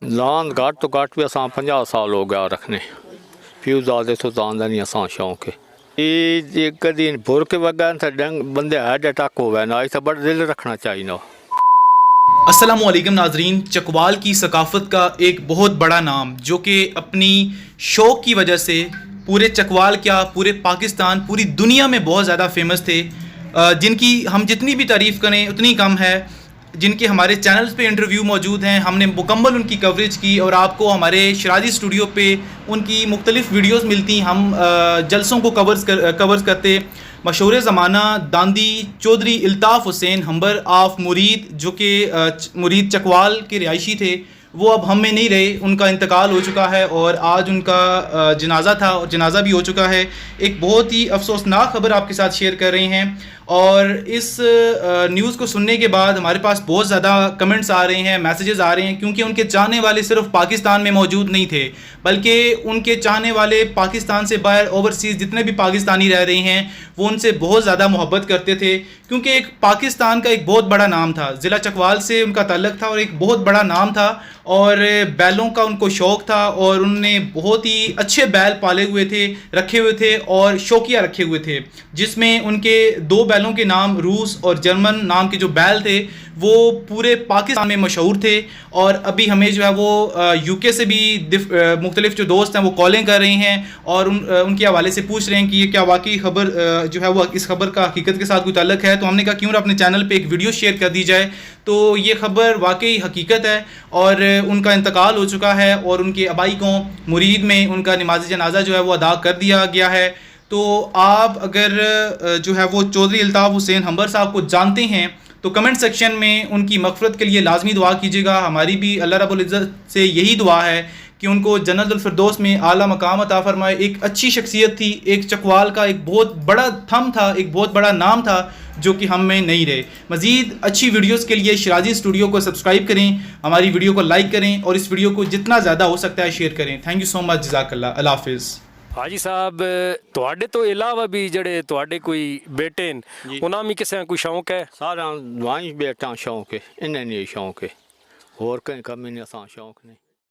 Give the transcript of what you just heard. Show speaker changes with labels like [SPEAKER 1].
[SPEAKER 1] लान घट तो घट भी असां 50 साल हो गया रखने फ्यूज़ादे सुल्तान का नहीं असां शौक है ये कदी भुर के वगा डंग बंदे है टक हो ना इसे बड़ा दिल रखना चाहिए।
[SPEAKER 2] अस्सलामुअलैकुम नाजरीन, चकवाल की सकाफ़त का एक बहुत बड़ा नाम जो कि अपनी शौक़ की वजह से पूरे चकवाल क्या पूरे पाकिस्तान पूरी दुनिया में बहुत ज़्यादा फेमस थे, जिनकी हम जितनी भी तारीफ़ करें उतनी कम है। जिनके हमारे चैनल्स पे इंटरव्यू मौजूद हैं, हमने मुकम्मल उनकी कवरेज की और आपको हमारे शराजी स्टूडियो पे उनकी मुख्तलिफ़ वीडियोस मिलती। हम जलसों को कवर्स करते। मशहूर ज़माना दांदी चौधरी इल्ताफ़ हुसैन हम्बर ऑफ मुरीद, जो कि मुरीद चकवाल के रिहायशी थे, वो अब हम में नहीं रहे, उनका इंतकाल हो चुका है और आज उनका जनाज़ा था और जनाज़ा भी हो चुका है। एक बहुत ही अफसोसनाक खबर आपके साथ शेयर कर रहे हैं और इस न्यूज़ को सुनने के बाद हमारे पास बहुत ज़्यादा कमेंट्स आ रहे हैं, मैसेजेस आ रहे हैं, क्योंकि उनके चाहने वाले सिर्फ पाकिस्तान में मौजूद नहीं थे बल्कि उनके चाहने वाले पाकिस्तान से बाहर ओवरसीज़ जितने भी पाकिस्तानी रह रहे हैं वो उनसे बहुत ज़्यादा मोहब्बत करते थे, क्योंकि एक पाकिस्तान का एक बहुत बड़ा नाम था। ज़िला चकवाल से उनका ताल्लुक़ था और एक बहुत बड़ा नाम था और बैलों का उनको शौक़ था और उन्होंने बहुत ही अच्छे बैल पाले हुए थे, रखे हुए थे और शौकिया रखे हुए थे, जिसमें उनके 2 बैलों के नाम रूस और जर्मन नाम के जो बैल थे वो पूरे पाकिस्तान में मशहूर थे। और अभी हमें जो है वो यूके से भी मुख्तलिफ जो दोस्त हैं वो कॉलें कर रहे हैं और उनके हवाले से पूछ रहे हैं कि ये क्या वाकई खबर जो है वो इस खबर का हकीकत के साथ कोई ताल्लुक है। तो हमने कहा क्यों ना अपने चैनल पे एक वीडियो शेयर कर दी जाए। तो ये खबर वाकई हकीकत है और उनका इंतकाल हो चुका है और उनके आबाई को मुरीद में उनका नमाज जनाजा जो है वो अदा कर दिया गया है। तो आप अगर जो है वो चौधरी अल्ताफ़ हुसैन हम्बर साहब को जानते हैं तो कमेंट सेक्शन में उनकी मग़फ़िरत के लिए लाजमी दुआ कीजिएगा। हमारी भी अल्लाह रब्बुल इज़्ज़त से यही दुआ है कि उनको जन्नतुल फ़िरदौस में आला मकाम अता फ़रमाए। एक अच्छी शख्सियत थी, एक चकवाल का एक बहुत बड़ा थम था, एक बहुत बड़ा नाम था जो कि हम में नहीं रहे। मज़ीद अच्छी वीडियोज़ के लिए शराजी स्टूडियो को सब्सक्राइब करें, हमारी वीडियो को लाइक करें और इस वीडियो को जितना ज़्यादा हो सकता है शेयर करें। थैंक यू सो मच, जज़ाकल्लाह, अल्लाह हाफ़िज़।
[SPEAKER 3] हाजी साहब तुहाडे तो इलावा भी जड़े तुहाडे कोई बेटे न उन्हां में किसी कोई शौक है?
[SPEAKER 1] सारा वाई बेटा शौक है, इन्हें नहीं शौक है, होर कहीं कमी नहीं असां शौक नहीं।